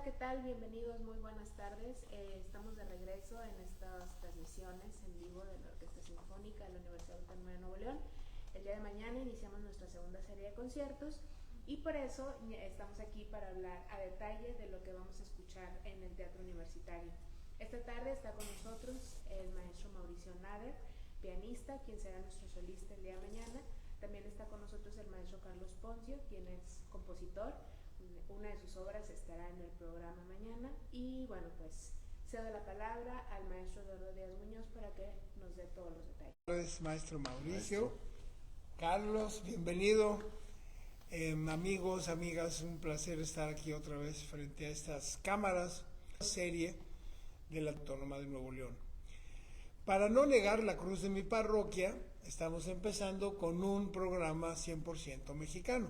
Hola, ¿qué tal? Bienvenidos, muy buenas tardes. Estamos de regreso en estas transmisiones en vivo de la Orquesta Sinfónica de la Universidad Autónoma de Nuevo León. El día de mañana iniciamos nuestra segunda serie de conciertos y por eso estamos aquí para hablar a detalle de lo que vamos a escuchar en el Teatro Universitario. Esta tarde está con nosotros el maestro Mauricio Nader, pianista, quien será nuestro solista el día de mañana. También está con nosotros el maestro Carlos Poncio, quien es compositor. Una de sus obras estará en el programa mañana. Y bueno, pues cedo la palabra al maestro Eduardo Díaz Muñoz para que nos dé todos los detalles. Es maestro Mauricio. Carlos, bienvenido. Amigos, amigas, un placer estar aquí otra vez frente a estas cámaras, serie de la Autónoma de Nuevo León. Para no negar la cruz de mi parroquia, estamos empezando con un programa 100% mexicano.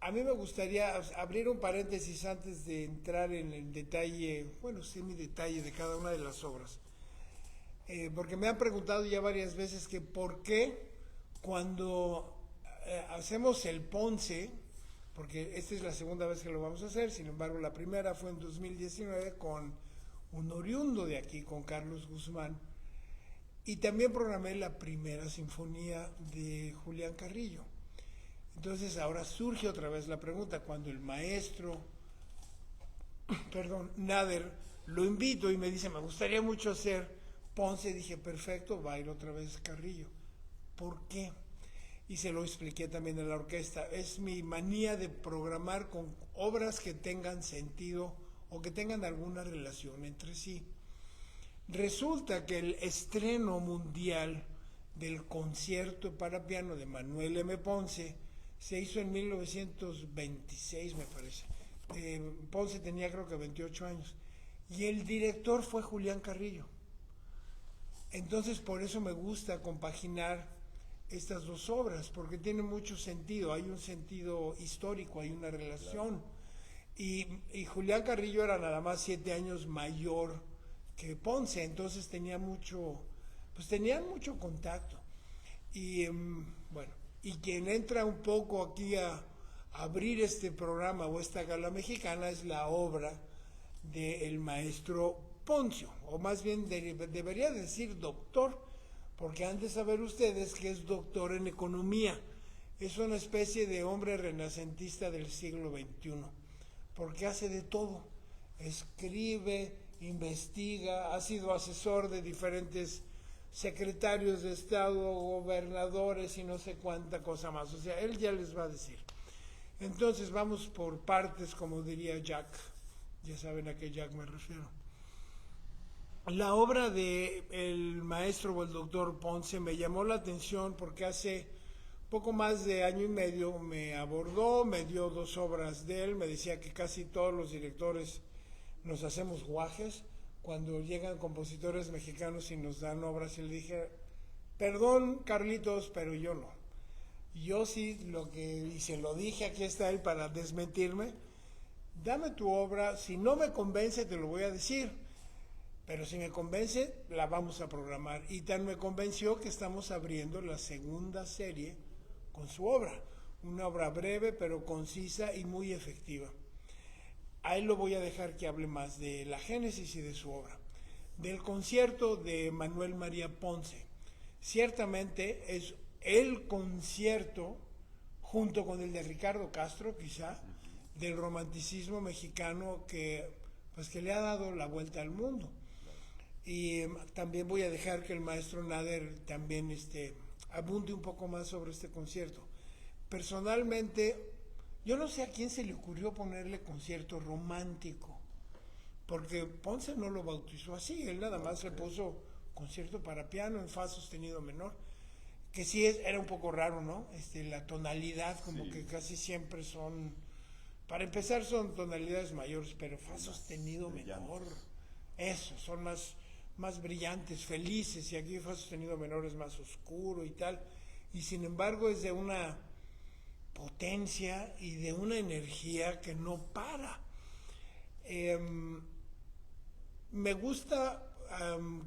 A mí me gustaría abrir un paréntesis antes de entrar en el detalle, bueno, semi-detalle de cada una de las obras. Porque me han preguntado ya varias veces que por qué cuando hacemos el Ponce, porque esta es la segunda vez que lo vamos a hacer, sin embargo la primera fue en 2019 con un oriundo de aquí, con Carlos Guzmán, y también programé la primera sinfonía de Julián Carrillo. Entonces ahora surge otra vez la pregunta, cuando el maestro, Nader, lo invito y me dice, me gustaría mucho hacer Ponce, dije, perfecto, va a ir otra vez Carrillo. ¿Por qué? Y se lo expliqué también en la orquesta. Es mi manía de programar con obras que tengan sentido o que tengan alguna relación entre sí. Resulta que el estreno mundial del concierto para piano de Manuel M. Ponce se hizo en 1926, me parece. Ponce tenía creo que 28 años. Y el director fue Julián Carrillo. Entonces por eso me gusta compaginar estas dos obras, porque tiene mucho sentido, hay un sentido histórico, hay una relación. Y Julián Carrillo era nada más 7 años mayor que Ponce, entonces tenían mucho contacto. Y bueno, y quien entra un poco aquí a abrir este programa o esta gala mexicana es la obra del maestro Poncio, o más bien debería decir doctor, porque han de saber ustedes que es doctor en economía. Es una especie de hombre renacentista del siglo XXI, porque hace de todo. Escribe, investiga, ha sido asesor de diferentes secretarios de Estado, gobernadores y no sé cuánta cosa más. O sea, él ya les va a decir. Entonces vamos por partes, como diría Jack. Ya saben a qué Jack me refiero. La obra de el maestro o el doctor Ponce me llamó la atención porque hace poco más de año y medio me abordó, me dio 2 obras de él, me decía que casi todos los directores nos hacemos guajes cuando llegan compositores mexicanos y nos dan obras, y le dije, perdón Carlitos, pero yo no. Yo sí, y se lo dije, aquí está él para desmentirme, dame tu obra, si no me convence te lo voy a decir, pero si me convence la vamos a programar. Y tan me convenció que estamos abriendo la segunda serie con su obra, una obra breve pero concisa y muy efectiva. A él lo voy a dejar que hable más de la génesis y de su obra. Del concierto de Manuel María Ponce. Ciertamente es el concierto, junto con el de Ricardo Castro, quizá, del romanticismo mexicano que le ha dado la vuelta al mundo. Y también voy a dejar que el maestro Nader también abunde un poco más sobre este concierto. Personalmente, yo no sé a quién se le ocurrió ponerle concierto romántico, porque Ponce no lo bautizó así, él nada más le puso concierto para piano en fa sostenido menor, que sí era un poco raro, ¿no? La tonalidad, como sí, que casi siempre son, para empezar son tonalidades mayores, pero fa sostenido menor, eso, son más brillantes, felices, y aquí fa sostenido menor es más oscuro y tal, y sin embargo es de una potencia y de una energía que no para. Me gusta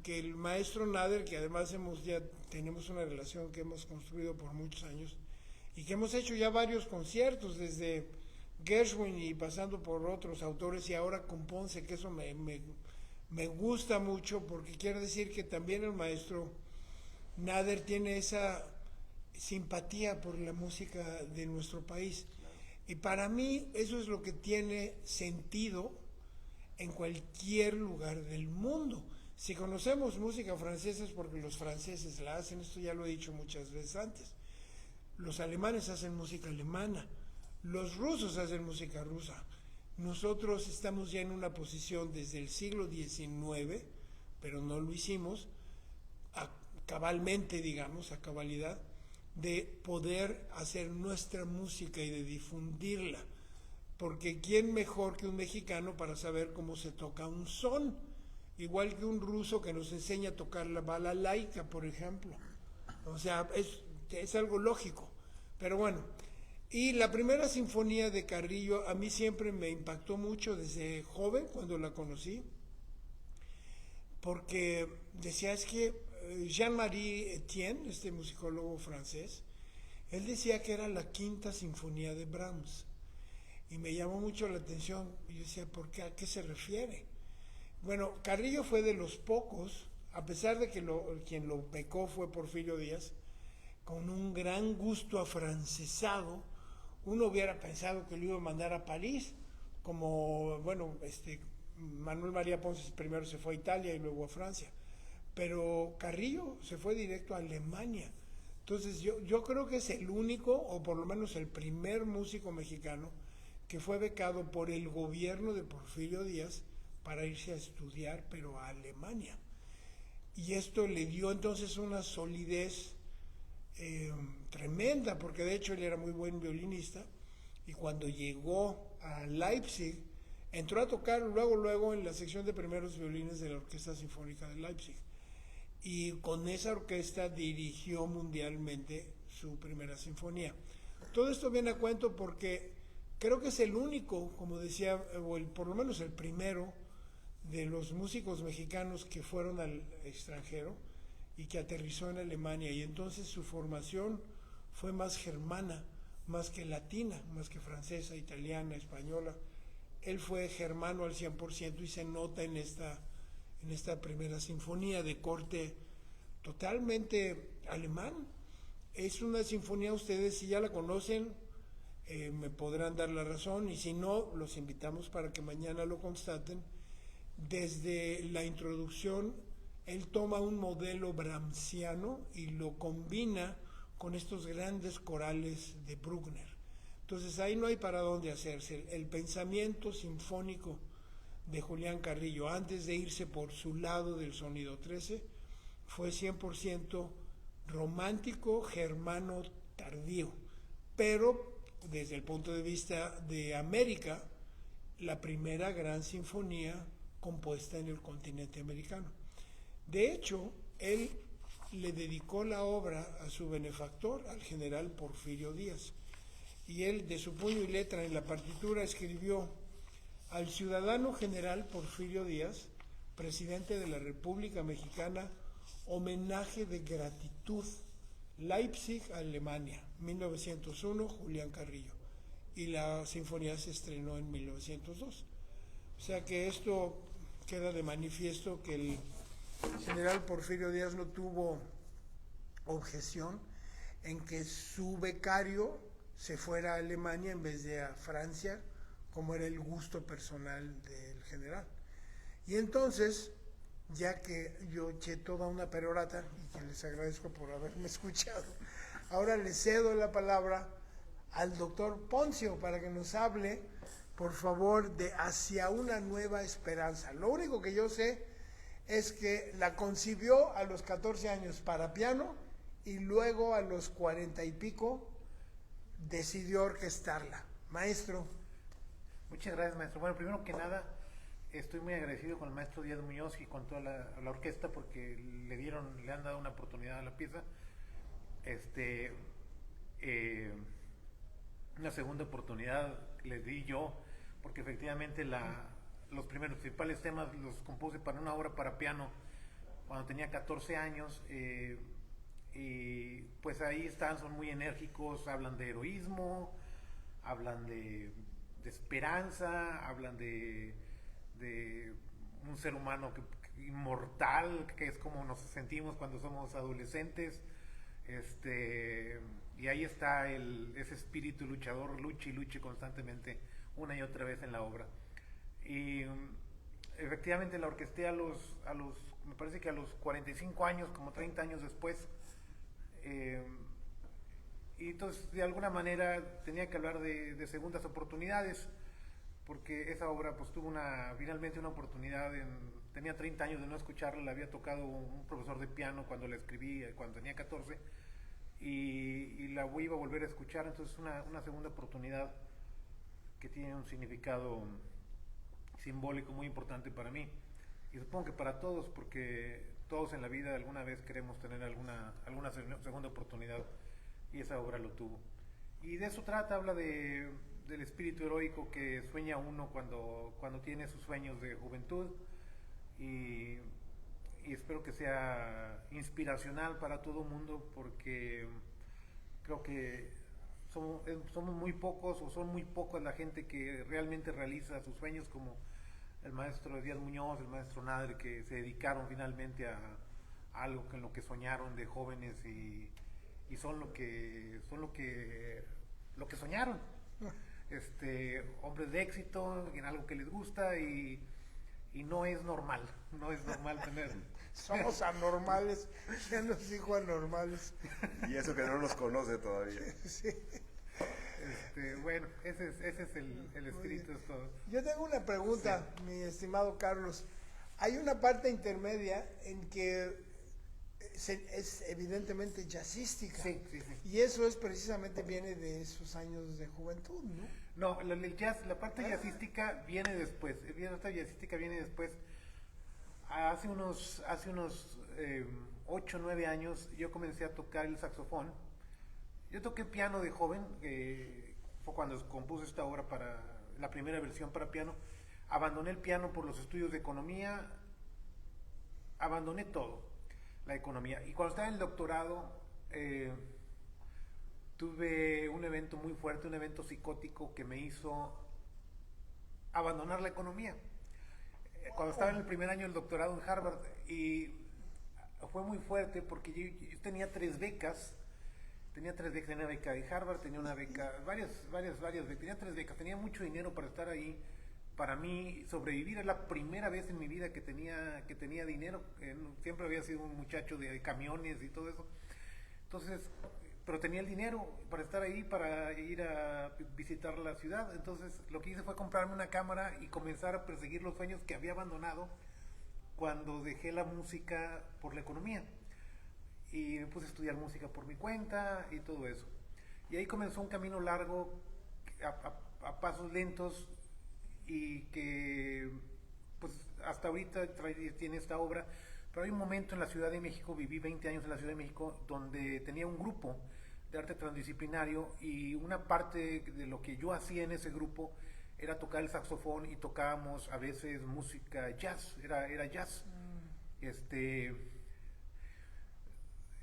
que el maestro Nader, que además ya tenemos una relación que hemos construido por muchos años y que hemos hecho ya varios conciertos desde Gershwin y pasando por otros autores y ahora con Ponce, que eso me gusta mucho porque quiere decir que también el maestro Nader tiene esa simpatía por la música de nuestro país. Y para mí eso es lo que tiene sentido en cualquier lugar del mundo. Si conocemos música francesa es porque los franceses la hacen, esto ya lo he dicho muchas veces antes. Los alemanes hacen música alemana, los rusos hacen música rusa. Nosotros estamos ya en una posición desde el siglo XIX, pero no lo hicimos cabalmente, digamos, a cabalidad, de poder hacer nuestra música y de difundirla. Porque ¿quién mejor que un mexicano para saber cómo se toca un son? Igual que un ruso que nos enseña a tocar la balalaika, por ejemplo. O sea, es algo lógico. Pero bueno, y la primera sinfonía de Carrillo a mí siempre me impactó mucho desde joven, cuando la conocí, porque decía, es que Jean-Marie Etienne, este musicólogo francés, él decía que era la quinta sinfonía de Brahms. Y me llamó mucho la atención. Y yo decía, ¿por qué? ¿A qué se refiere? Bueno, Carrillo fue de los pocos, a pesar de que quien lo becó fue Porfirio Díaz, con un gran gusto afrancesado. Uno hubiera pensado que lo iba a mandar a París, como, bueno, Manuel María Ponce primero se fue a Italia y luego a Francia. Pero Carrillo se fue directo a Alemania. Entonces yo creo que es el único, o por lo menos el primer músico mexicano que fue becado por el gobierno de Porfirio Díaz para irse a estudiar, pero a Alemania. Y esto le dio entonces una solidez tremenda, porque de hecho él era muy buen violinista, y cuando llegó a Leipzig, entró a tocar luego en la sección de primeros violines de la Orquesta Sinfónica de Leipzig. Y con esa orquesta dirigió mundialmente su primera sinfonía. Todo esto viene a cuento porque creo que es el único, como decía, o por lo menos el primero de los músicos mexicanos que fueron al extranjero y que aterrizó en Alemania. Y entonces su formación fue más germana, más que latina, más que francesa, italiana, española. Él fue germano al 100% y se nota en esta primera sinfonía de corte totalmente alemán. Es una sinfonía, ustedes si ya la conocen, me podrán dar la razón, y si no, los invitamos para que mañana lo constaten. Desde la introducción, él toma un modelo brahmsiano y lo combina con estos grandes corales de Bruckner. Entonces ahí no hay para dónde hacerse. El pensamiento sinfónico de Julián Carrillo, antes de irse por su lado del sonido 13, fue 100% romántico, germano, tardío. Pero desde el punto de vista de América, la primera gran sinfonía compuesta en el continente americano. De hecho, él le dedicó la obra a su benefactor, al general Porfirio Díaz. Y él, de su puño y letra en la partitura, escribió: al ciudadano general Porfirio Díaz, presidente de la República Mexicana, homenaje de gratitud. Leipzig, Alemania, 1901, Julián Carrillo. Y la sinfonía se estrenó en 1902. O sea que esto queda de manifiesto que el general Porfirio Díaz no tuvo objeción en que su becario se fuera a Alemania en vez de a Francia, como era el gusto personal del general. Y entonces, ya que yo eché toda una perorata, y que les agradezco por haberme escuchado, ahora le cedo la palabra al doctor Poncio para que nos hable, por favor, de Hacia una nueva esperanza. Lo único que yo sé es que la concibió a los 14 años para piano y luego a los 40 y pico decidió orquestarla. Maestro. Muchas gracias, maestro. Bueno, primero que nada, estoy muy agradecido con el maestro Díaz Muñoz y con toda la orquesta porque le han dado una oportunidad a la pieza. Una segunda oportunidad les di yo, porque efectivamente los principales temas los compuse para una obra para piano cuando tenía 14 años. Y pues ahí están, son muy enérgicos, hablan de heroísmo, hablan de esperanza, hablan de un ser humano inmortal, que es como nos sentimos cuando somos adolescentes. Y ahí está ese espíritu luchador, luche y luche constantemente una y otra vez en la obra. Y efectivamente la orquesté me parece que a los 45 años, como 30 años después. Y entonces de alguna manera tenía que hablar de segundas oportunidades, porque esa obra pues tuvo finalmente una oportunidad. Tenía 30 años de no escucharla, la había tocado un profesor de piano cuando la escribí, cuando tenía 14, y la iba a volver a escuchar. Entonces una segunda oportunidad que tiene un significado simbólico muy importante para mí, y supongo que para todos, porque todos en la vida alguna vez queremos tener alguna segunda oportunidad, y esa obra lo tuvo. Y de eso trata, habla del espíritu heroico que sueña uno cuando tiene sus sueños de juventud, y espero que sea inspiracional para todo el mundo, porque creo que somos muy pocos, o son muy pocos la gente que realmente realiza sus sueños, como el maestro Díaz Muñoz, el maestro Nadre, que se dedicaron finalmente a algo en lo que soñaron de jóvenes, y son lo que soñaron. Hombres de éxito en algo que les gusta, y no es normal tener. Somos anormales, ya nos dijo anormales. Y eso que no nos conoce todavía. Sí. Bueno, ese es el espíritu, es todo. Yo tengo una pregunta, sí, mi estimado Carlos. Hay una parte intermedia en que es evidentemente jazzística. Sí. Y eso viene de esos años de juventud, ¿no? No, el jazz, la parte jazzística viene después. Hace unos 8 o 9 años yo comencé a tocar el saxofón. Yo toqué piano de joven, fue cuando compuse esta obra, para la primera versión para piano. Abandoné el piano por los estudios de economía, abandoné todo, la economía. Y cuando estaba en el doctorado, tuve un evento muy fuerte, un evento psicótico que me hizo abandonar la economía. Cuando estaba en el primer año del doctorado en Harvard, y fue muy fuerte porque yo tenía 3 becas. Tenía una beca de Harvard, tenía una beca, varias becas, tenía 3 becas, tenía mucho dinero para estar ahí. Para mí sobrevivir es la primera vez en mi vida que tenía dinero. Siempre había sido un muchacho de camiones y todo eso. Entonces, pero tenía el dinero para estar ahí, para ir a visitar la ciudad. Entonces lo que hice fue comprarme una cámara y comenzar a perseguir los sueños que había abandonado cuando dejé la música por la economía. Y me puse a estudiar música por mi cuenta y todo eso. Y ahí comenzó un camino largo, a pasos lentos, y que pues hasta ahorita tiene esta obra. Pero hay un momento en la Ciudad de México, viví 20 años en la Ciudad de México, donde tenía un grupo de arte transdisciplinario, y una parte de lo que yo hacía en ese grupo era tocar el saxofón, y tocábamos a veces música jazz, era jazz.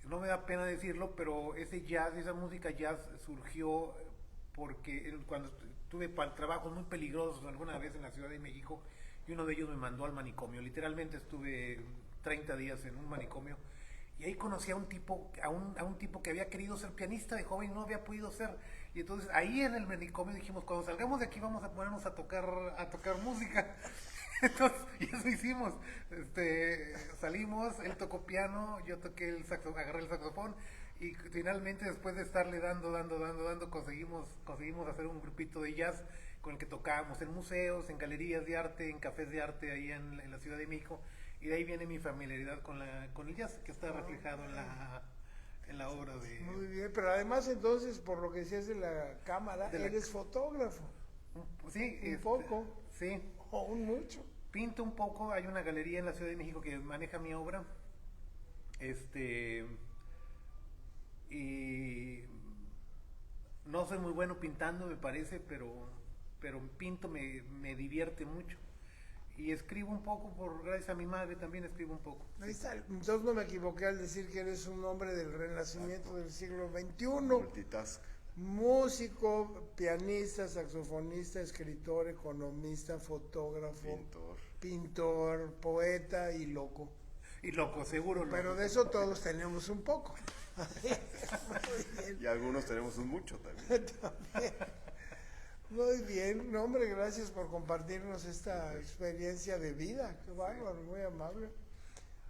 No me da pena decirlo, pero ese jazz, esa música jazz surgió porque cuando tuve trabajos muy peligrosos alguna vez en la Ciudad de México, y uno de ellos me mandó al manicomio. Literalmente estuve 30 días en un manicomio, y ahí conocí a un tipo que había querido ser pianista de joven y no había podido ser. Y entonces ahí en el manicomio dijimos, cuando salgamos de aquí vamos a ponernos a tocar música. Entonces, y eso hicimos. Salimos, él tocó piano, yo toqué el saxofón, agarré el saxofón, y finalmente, después de estarle dando, conseguimos hacer un grupito de jazz con el que tocábamos en museos, en galerías de arte, en cafés de arte ahí en la Ciudad de México. Y de ahí viene mi familiaridad con el jazz, que está reflejado en la obra de... Muy bien, pero además entonces, por lo que decías de la cámara, eres fotógrafo. Sí. Un poco. Sí. O un mucho. Pinto un poco, hay una galería en la Ciudad de México que maneja mi obra. Y no soy muy bueno pintando, me parece, pero pinto, me divierte mucho. Y escribo un poco, gracias a mi madre también escribo un poco. Ahí está. Entonces no me equivoqué al decir que eres un hombre del Renacimiento del siglo XXI. Multitask. músico, pianista, saxofonista, escritor, economista, fotógrafo, pintor, poeta y loco. Y loco, seguro. Pero loco. de eso todos tenemos un poco. Y algunos tenemos un mucho también. Muy bien, no, hombre, gracias por compartirnos esta experiencia de vida. Qué bárbaro, muy amable.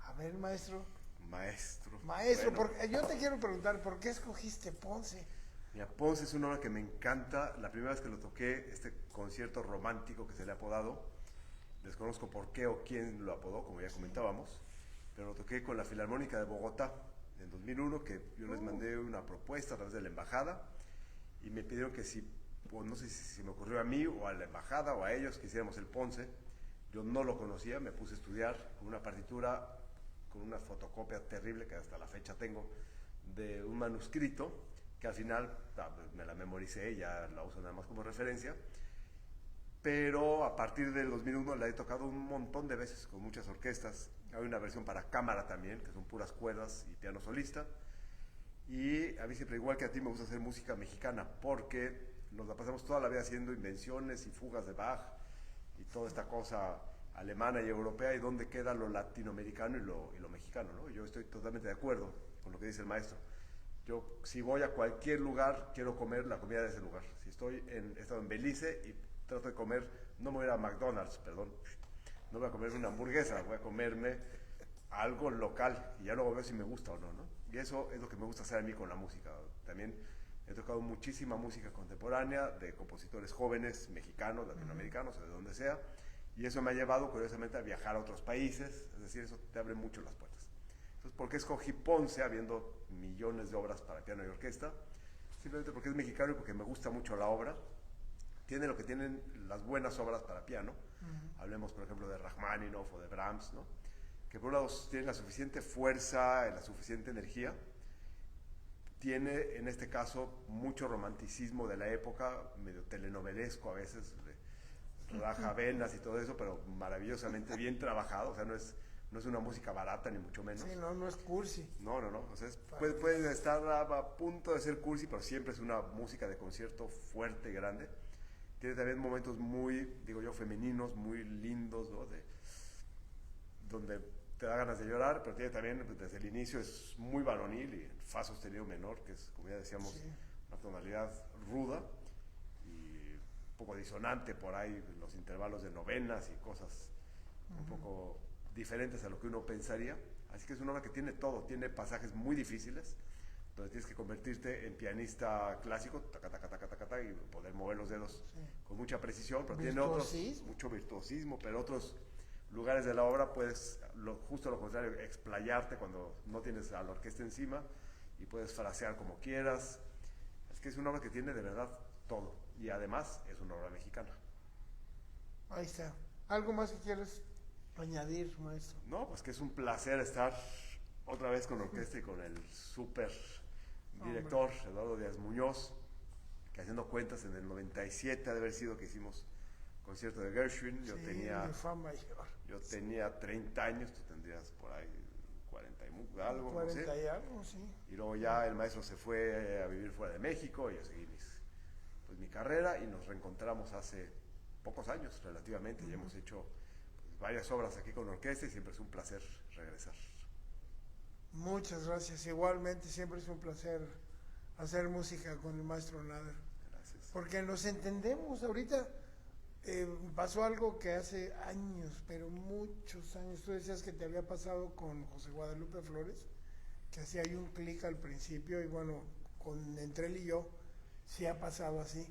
A ver, maestro. Maestro. Maestro, Bueno, yo te quiero preguntar, ¿por qué escogiste Ponce? mira, Ponce es una obra que me encanta. La primera vez que lo toqué, este concierto romántico que se le ha apodado, desconozco por qué o quién lo apodó, como ya comentábamos, pero lo toqué con la Filarmónica de Bogotá en 2001, que yo les mandé una propuesta a través de la embajada y me pidieron que si, pues no sé si me ocurrió a mí o a la embajada o a ellos, que hiciéramos el Ponce. Yo no lo conocía, me puse a estudiar con una partitura, con una fotocopia terrible que hasta la fecha tengo, de un manuscrito, que al final me la memoricé y ya la uso nada más como referencia. Pero a partir del 2001 la he tocado un montón de veces con muchas orquestas. Hay una versión para cámara también, que son puras cuerdas y piano solista. Y a mí siempre, igual que a ti, me gusta hacer música mexicana, porque nos la pasamos toda la vida haciendo invenciones y fugas de Bach y toda esta cosa alemana y europea, y dónde queda lo latinoamericano y lo mexicano, ¿no? Yo estoy totalmente de acuerdo con lo que dice el maestro. Yo, si voy a cualquier lugar, quiero comer la comida de ese lugar. Si he estado en Belice y trato de comer, no me voy a ir a McDonald's, perdón, no voy a comer una hamburguesa, voy a comerme algo local y ya luego veo si me gusta o no, ¿no? Y eso es lo que me gusta hacer a mí con la música. También he tocado muchísima música contemporánea de compositores jóvenes, mexicanos, latinoamericanos, o de donde sea, y eso me ha llevado, curiosamente, a viajar a otros países, es decir, eso te abre mucho las puertas. Entonces, ¿por qué escogí Ponce, habiendo millones de obras para piano y orquesta? Simplemente porque es mexicano y porque me gusta mucho la obra. Tiene lo que tienen las buenas obras para piano. Hablemos, por ejemplo, de Rachmaninoff o de Brahms, ¿no? Que por un lado tienen la suficiente fuerza, la suficiente energía. Tiene, en este caso, mucho romanticismo de la época, medio telenovelesco a veces, raja venas y todo eso, pero maravillosamente bien trabajado. O sea, no es una música barata, ni mucho menos. Sí, no es cursi. No. O sea, puede estar a punto de ser cursi, pero siempre es una música de concierto fuerte y grande. Tiene también momentos muy, digo yo, femeninos, muy lindos, ¿no? Donde te da ganas de llorar, pero tiene también, desde el inicio, es muy varonil y fa sostenido menor, que es, como ya decíamos, sí, una tonalidad ruda y un poco disonante por ahí, los intervalos de novenas y cosas un poco diferentes a lo que uno pensaría. Así que es una obra que tiene todo, tiene pasajes muy difíciles, donde tienes que convertirte en pianista clásico, taca, taca, taca, taca, taca, y poder mover los dedos con mucha precisión, pero tiene otros, mucho virtuosismo, pero otros lugares de la obra puedes, justo lo contrario, explayarte cuando no tienes a la orquesta encima y puedes frasear como quieras. Es que es una obra que tiene de verdad todo, y además es una obra mexicana. Ahí está. ¿Algo más que quieres añadir, maestro? No, pues que es un placer estar otra vez con la orquesta y con el súper director Eduardo Díaz Muñoz, que haciendo cuentas en el 97 ha de haber sido que hicimos concierto de Gershwin. Yo tenía 30 años, tú tendrías por ahí 40 y algo, 40 no sé. y algo, sí. Y luego ya el maestro se fue a vivir fuera de México y yo seguí mi carrera, y nos reencontramos hace pocos años relativamente, y hemos hecho varias obras aquí con orquesta, y siempre es un placer regresar. Muchas gracias. Igualmente, siempre es un placer hacer música con el maestro Nader. Gracias. Porque nos entendemos. Ahorita pasó algo que hace años, pero muchos años. Tú decías que te había pasado con José Guadalupe Flores, que hacía ahí un clic al principio, y bueno, entre él y yo sí ha pasado así.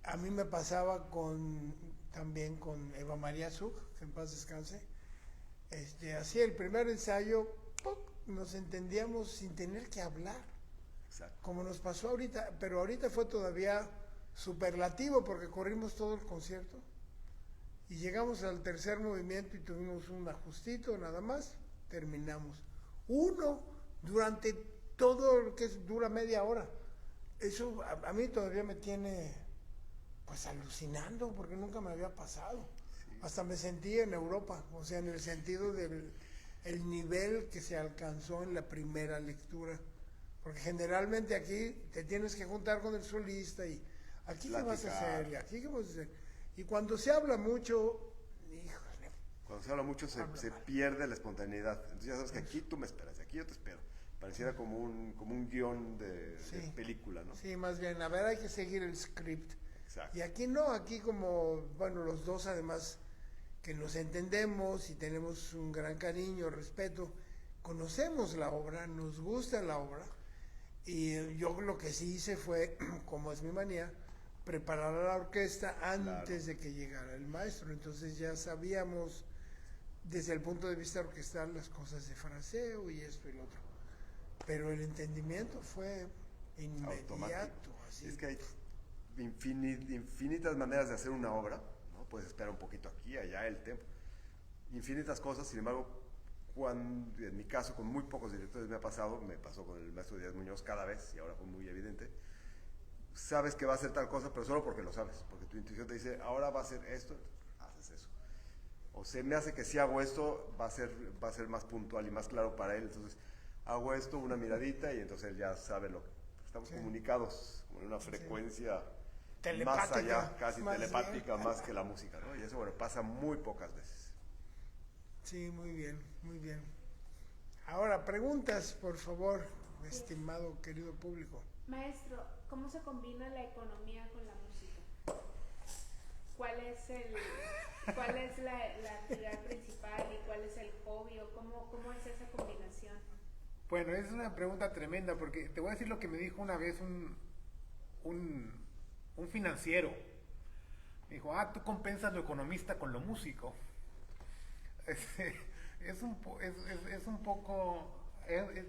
A mí me pasaba también con Eva María Zug, que en paz descanse. Así el primer ensayo, ¡puc!, nos entendíamos sin tener que hablar. Exacto. Como nos pasó ahorita, pero ahorita fue todavía superlativo porque corrimos todo el concierto y llegamos al tercer movimiento y tuvimos un ajustito nada más, terminamos. Durante todo lo que dura media hora. Eso a mí todavía me tiene pues alucinando, porque nunca me había pasado. Sí. Hasta me sentí en Europa, o sea, en el sentido del el nivel que se alcanzó en la primera lectura, Porque generalmente aquí te tienes que juntar con el solista y aquí qué vas a hacer, y aquí qué vas a hacer. Y cuando se habla mucho, híjole. Cuando se habla mucho se pierde la espontaneidad. Entonces ya sabes que aquí tú me esperas, y aquí yo te espero. Pareciera como un guión de película, ¿no? Sí, más bien, a ver, hay que seguir el script. Exacto. Y aquí no, aquí como, bueno, los dos además que nos entendemos y tenemos un gran cariño, respeto, conocemos la obra, nos gusta la obra. Y yo lo que sí hice fue, como es mi manía, preparar a la orquesta antes de que llegara el maestro. Entonces ya sabíamos desde el punto de vista orquestal las cosas de fraseo y esto y lo otro. Pero el entendimiento fue inmediato. Así. Es que hay infinitas maneras de hacer una obra, ¿no? Puedes esperar un poquito aquí, allá, el tiempo. Infinitas cosas, sin embargo, en mi caso, con muy pocos directores me pasó con el maestro Díaz Muñoz cada vez, y ahora fue muy evidente. Sabes que va a hacer tal cosa, pero solo porque lo sabes, porque tu intuición te dice, ahora va a hacer esto, haces eso. O se me hace que si hago esto, va a ser más puntual y más claro para él, entonces hago esto, una miradita, y entonces él ya sabe lo que estamos comunicados con una frecuencia más allá, casi más telepática, más que la música, ¿no? Y eso, bueno, pasa muy pocas veces. Sí, muy bien, muy bien. Ahora, preguntas, por favor, estimado, querido público. Maestro, ¿cómo se combina la economía con la música? ¿Cuál es la actividad principal y cuál es el hobby? ¿O cómo es esa combinación? Bueno, es una pregunta tremenda porque te voy a decir lo que me dijo una vez un financiero. Me dijo, tú compensas lo economista con lo músico. Es un poco,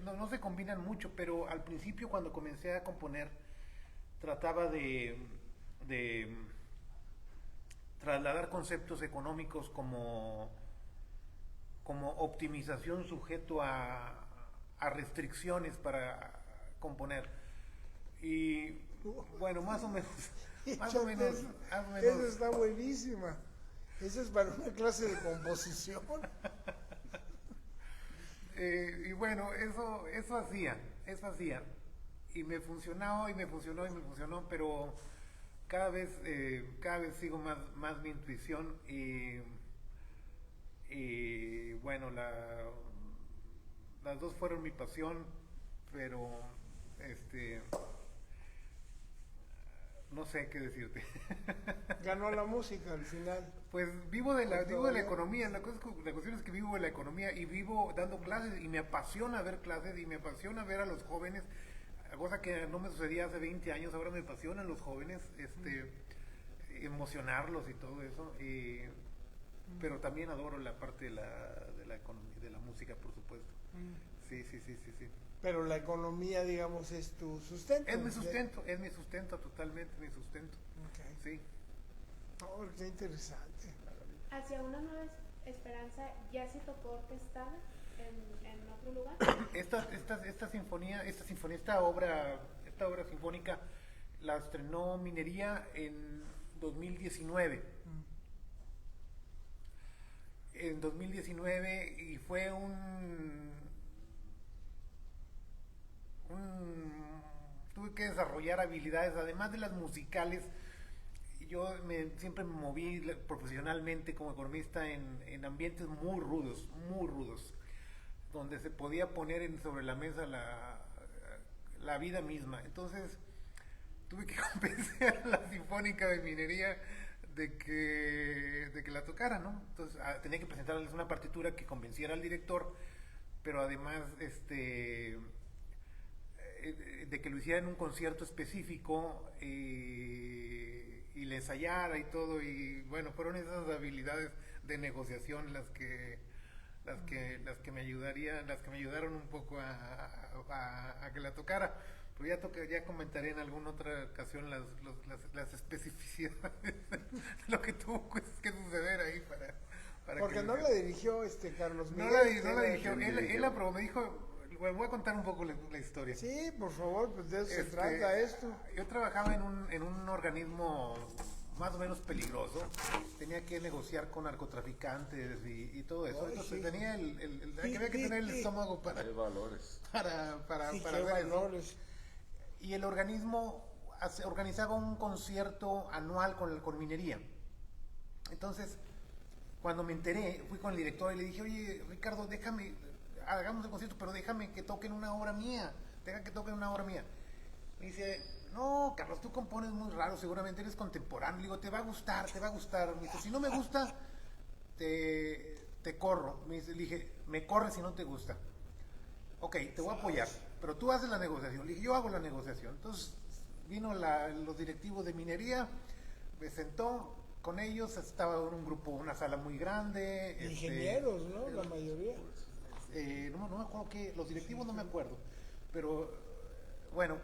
no se combinan mucho, pero al principio cuando comencé a componer trataba de trasladar conceptos económicos como optimización sujeto a restricciones para componer. Y bueno, más o menos. Eso está buenísima. Eso es para una clase de composición. Y bueno, eso hacía. Y me funcionó, pero cada vez sigo más mi intuición y bueno, las dos fueron mi pasión, pero no sé qué decirte. Ganó la música al final. Pues vivo de la economía. La cuestión es que vivo de la economía y vivo dando clases y me apasiona ver clases y me apasiona ver a los jóvenes, cosa que no me sucedía hace 20 años. Ahora me apasionan los jóvenes, emocionarlos y todo eso. Pero también adoro la parte de la economía, de la música, por supuesto. Sí. Pero la economía, digamos, es tu sustento. Es mi sustento, totalmente mi sustento. Okay. Sí. Oh, qué interesante. ¿Hacia una nueva esperanza ya se tocó orquestada en otro lugar? Esta obra sinfónica la estrenó Minería en 2019. En 2019 y fue tuve que desarrollar habilidades, además de las musicales. Yo siempre me moví profesionalmente como economista en ambientes muy rudos, donde se podía poner sobre la mesa la vida misma. Entonces tuve que convencer a la Sinfónica de Minería de que la tocara, ¿no? Entonces tenía que presentarles una partitura que convenciera al director, pero además de que lo hiciera en un concierto específico y le ensayara y todo. Y bueno, fueron esas habilidades de negociación las que me ayudaron un poco a que la tocara. Pero ya comentaré en alguna otra ocasión las especificidades de lo que tuvo que suceder ahí para porque no la dirigió Carlos Miguel. No la dirigió, él aprobó, me dijo. Bueno, voy a contar un poco la historia. Sí, por favor, pues de eso se trata esto. Yo trabajaba en un organismo más o menos peligroso, tenía que negociar con narcotraficantes y todo eso. Ay, Entonces sí. tenía había que tener el estómago para, Qué valores. para Sí, para qué ver eso. valores. Y el organismo organizaba un concierto anual con minería. Entonces, cuando me enteré, fui con el director y le dije, oye, Ricardo, déjame, hagamos el concierto, pero déjame que toquen una obra mía. Deja que toquen una obra mía. Me dice, no, Carlos, tú compones muy raro, seguramente eres contemporáneo. Le digo, te va a gustar, te va a gustar. Me dice, si no me gusta, te corro. Le dije, me corres si no te gusta. Ok, te voy a apoyar, pero tú haces la negociación. Le dije, yo hago la negociación. Entonces vino los directivos de minería, me sentó con ellos, estaba en un grupo, una sala muy grande. Ingenieros, ¿no? La mayoría. No me acuerdo qué, los directivos no me acuerdo, pero bueno,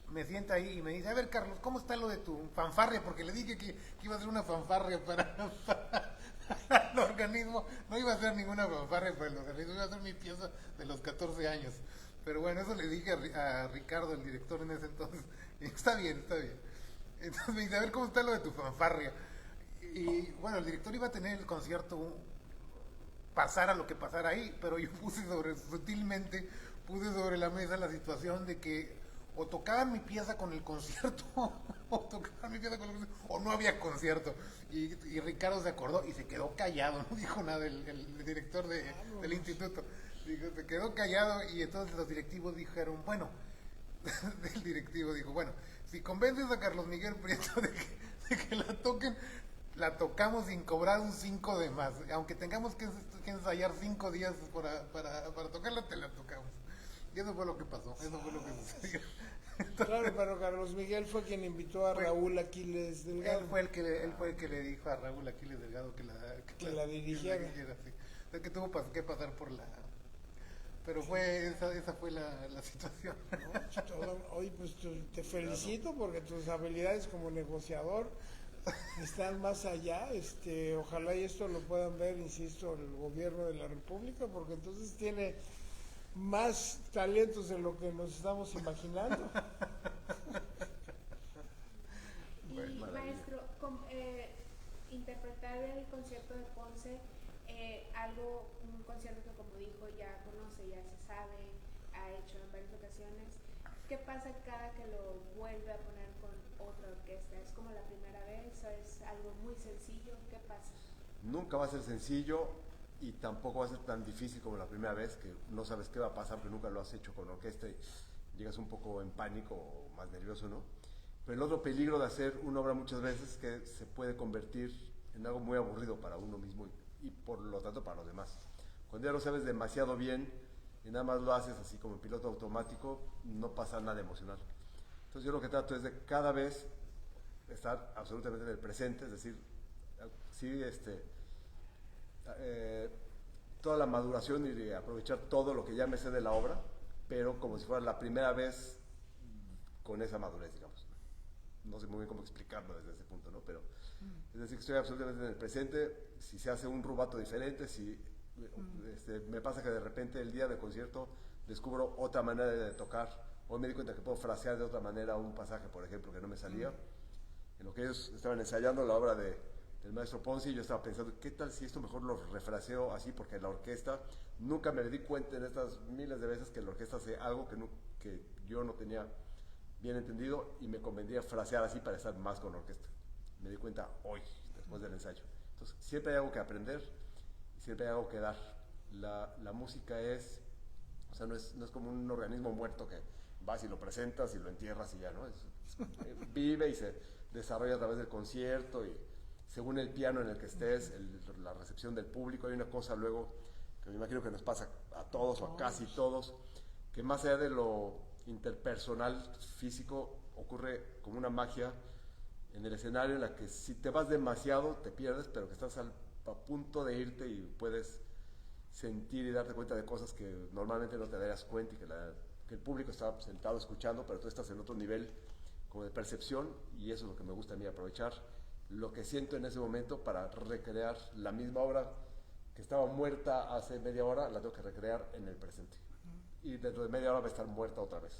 me sienta ahí y me dice, a ver Carlos, ¿cómo está lo de tu fanfarria? Porque le dije que iba a hacer una fanfarria para el organismo, no iba a hacer ninguna fanfarria para el organismo, iba a hacer mi pieza de los 14 años. Pero bueno, eso le dije a Ricardo, el director en ese entonces, y está bien, está bien. Entonces me dice, a ver cómo está lo de tu fanfarria. Y bueno, el director iba a tener el concierto, pasara lo que pasara ahí, pero yo sutilmente puse sobre la mesa la situación de que o tocaban mi pieza con el concierto o tocaban mi pieza con el concierto o no había concierto. Y Ricardo se acordó y se quedó callado, no dijo nada el director del instituto. Dijo, se quedó callado y entonces los directivos dijeron, bueno, el directivo dijo, bueno, si convences a Carlos Miguel Prieto de que la toquen, la tocamos sin cobrar un 5 de más. Aunque tengamos que ensayar 5 días para tocarla, te la tocamos. Y eso fue lo que pasó, eso fue lo que sucedió. Claro, pero Carlos Miguel fue quien invitó a Raúl Aquiles Delgado. Él fue el que le dijo a Raúl Aquiles Delgado que la dirigiera. Sí. O sea, que tuvo que pasar por la... Pero fue esa fue la situación. Oye, pues te felicito porque tus habilidades como negociador están más allá. Ojalá y esto lo puedan ver, insisto, el gobierno de la República, porque entonces tiene más talentos de lo que nos estamos imaginando. Y maestro, interpretar el concierto de Ponce, un concierto que como dijo ya conoce, ya se sabe, ha hecho en varias ocasiones. ¿Qué pasa cada que lo vuelve a poner con otra orquesta? ¿Es como la primera vez o es algo muy sencillo? ¿Qué pasa? Nunca va a ser sencillo y tampoco va a ser tan difícil como la primera vez, que no sabes qué va a pasar porque nunca lo has hecho con orquesta y llegas un poco en pánico o más nervioso, ¿no? Pero el otro peligro de hacer una obra muchas veces es que se puede convertir en algo muy aburrido para uno mismo y por lo tanto para los demás. Cuando ya lo sabes demasiado bien y nada más lo haces así como en piloto automático, no pasa nada emocional. Entonces yo lo que trato es de cada vez estar absolutamente en el presente, es decir, sí, toda la maduración y de aprovechar todo lo que ya me sé de la obra, pero como si fuera la primera vez con esa madurez, digamos. No sé muy bien cómo explicarlo desde ese punto, ¿no? Pero es decir, que estoy absolutamente en el presente. Si se hace un rubato diferente, si me pasa que de repente el día del concierto descubro otra manera de tocar, o me di cuenta que puedo frasear de otra manera un pasaje, por ejemplo, que no me salía. En lo que ellos estaban ensayando la obra del maestro Ponce, y yo estaba pensando, ¿qué tal si esto mejor lo refraseo así? Porque la orquesta, nunca me di cuenta en estas miles de veces que la orquesta hace algo que yo no tenía bien entendido y me convendría frasear así para estar más con la orquesta. Me di cuenta hoy, después del ensayo. Entonces, siempre hay algo que aprender y siempre hay algo que dar. La música o sea, no es como un organismo muerto que vas y lo presentas y lo entierras y ya, ¿no? Vive y se desarrolla a través del concierto y según el piano en el que estés, la recepción del público. Hay una cosa luego que me imagino que nos pasa a todos o a casi todos, que más allá de lo interpersonal, físico, ocurre como una magia en el escenario en la que si te vas demasiado te pierdes, pero que estás a punto de irte y puedes sentir y darte cuenta de cosas que normalmente no te darías cuenta y que el público está sentado escuchando, pero tú estás en otro nivel como de percepción, y eso es lo que me gusta a mí, aprovechar lo que siento en ese momento para recrear la misma obra que estaba muerta hace media hora, la tengo que recrear en el presente. Y dentro de media hora va a estar muerta otra vez.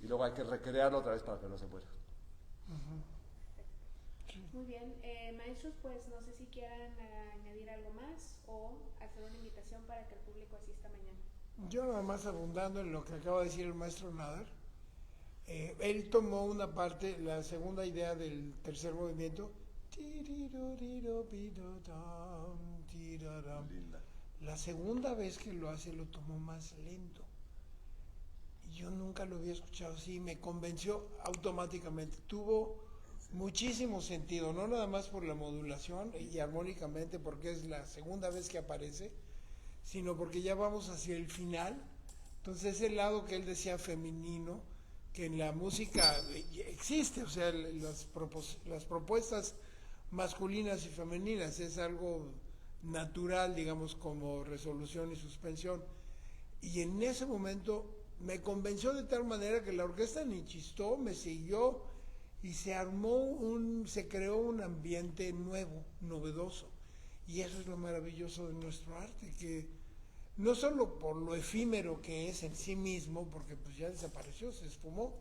Y luego hay que recrearla otra vez para que no se muera. Sí. Muy bien, maestros, pues no sé si quieran añadir algo más o hacer una invitación para que el público asista mañana. Yo nada más abundando en lo que acaba de decir el maestro Nadar, él tomó una parte, la segunda idea del tercer movimiento, Linda. la segunda vez que lo hace lo tomó más lento. Y yo nunca lo había escuchado así, me convenció automáticamente. Tuvo muchísimo sentido, no nada más por la modulación y armónicamente porque es la segunda vez que aparece, sino porque ya vamos hacia el final. Entonces ese lado que él decía femenino, que en la música existe, o sea, las propuestas masculinas y femeninas es algo natural, digamos, como resolución y suspensión. Y en ese momento me convenció de tal manera que la orquesta ni chistó, me siguió y se creó un ambiente nuevo, novedoso. Y eso es lo maravilloso de nuestro arte, que no solo por lo efímero que es en sí mismo, porque pues ya desapareció, se esfumó,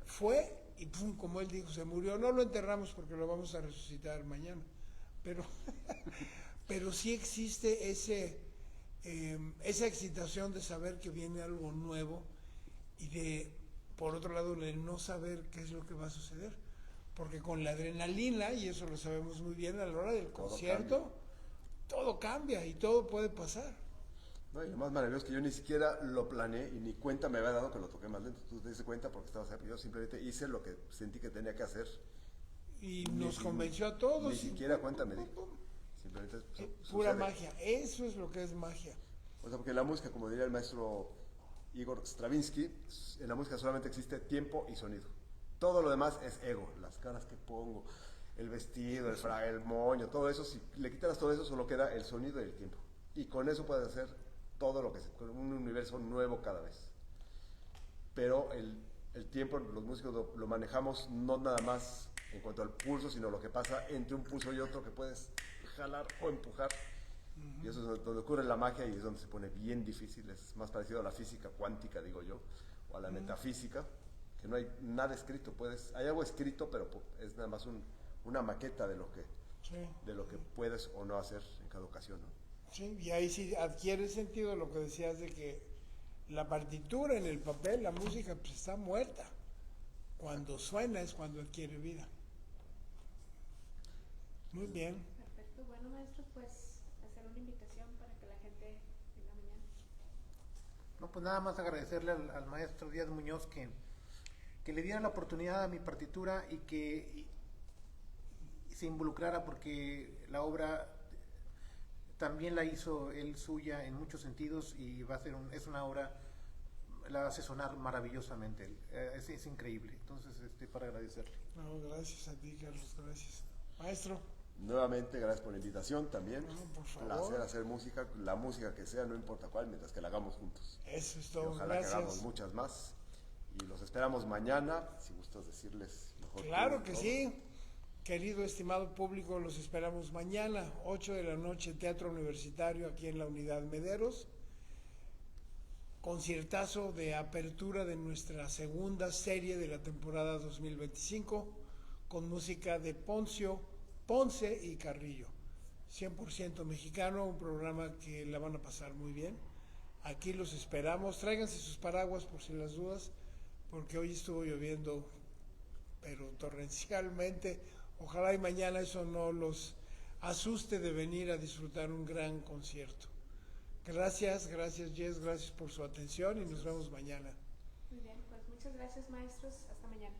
fue y pum, como él dijo, se murió. No lo enterramos porque lo vamos a resucitar mañana, pero, pero sí existe esa excitación de saber que viene algo nuevo y de, por otro lado, el no saber qué es lo que va a suceder. Porque con la adrenalina, y eso lo sabemos muy bien, a la hora del concierto, todo cambia y todo puede pasar. No, y lo más maravilloso es que yo ni siquiera lo planeé y ni cuenta me había dado que lo toqué más lento. Tú te diste cuenta porque estabas ahí. Yo simplemente hice lo que sentí que tenía que hacer. Y nos convenció a todos. Ni siquiera cuenta me di. Simplemente pura sucede. magia, eso es lo que es magia. O sea, porque la música, como diría el maestro Igor Stravinsky, en la música solamente existe tiempo y sonido. Todo lo demás es ego, las caras que pongo, el vestido, el moño, todo eso. Si le quitas todo eso, solo queda el sonido y el tiempo. Y con eso puedes hacer todo lo que sea, con un universo nuevo cada vez. Pero el tiempo, los músicos lo manejamos no nada más en cuanto al pulso, sino lo que pasa entre un pulso y otro que puedes jalar o empujar. Y eso es donde ocurre la magia y es donde se pone bien difícil. Es más parecido a la física cuántica, digo yo, o a la metafísica, que no hay nada escrito. Hay algo escrito, pero es nada más una maqueta de lo que puedes o no hacer en cada ocasión, ¿no? Sí, y ahí sí adquiere sentido lo que decías de que la partitura en el papel, la música, pues está muerta. Cuando suena es cuando adquiere vida. Muy bien. Perfecto, bueno maestros, pues hacer una invitación para que la gente venga mañana. No, pues nada más agradecerle al maestro Díaz Muñoz que le diera la oportunidad a mi partitura y que se involucrara, porque la obra también la hizo él suya en muchos sentidos y es una obra, la hace sonar maravillosamente, es increíble. Entonces, para agradecerle. No, gracias a ti, Carlos, gracias. Maestro. Nuevamente, gracias por la invitación también. No, por favor. Placer hacer música, la música que sea, no importa cuál, mientras que la hagamos juntos. Eso es Y todo, ojalá gracias. que hagamos muchas más. Y los esperamos mañana, si gustas decirles mejor. Claro que sí. Querido, estimado público, los esperamos mañana, 8 de la noche, Teatro Universitario, aquí en la Unidad Mederos. Conciertazo de apertura de nuestra segunda serie de la temporada 2025, con música de Ponce y Carrillo. 100% mexicano, un programa que la van a pasar muy bien. Aquí los esperamos. Tráiganse sus paraguas por si las dudas, porque hoy estuvo lloviendo, pero torrencialmente. Ojalá y mañana eso no los asuste de venir a disfrutar un gran concierto. Gracias Jess, gracias por su atención y nos vemos mañana. Muy bien, pues muchas gracias maestros, hasta mañana.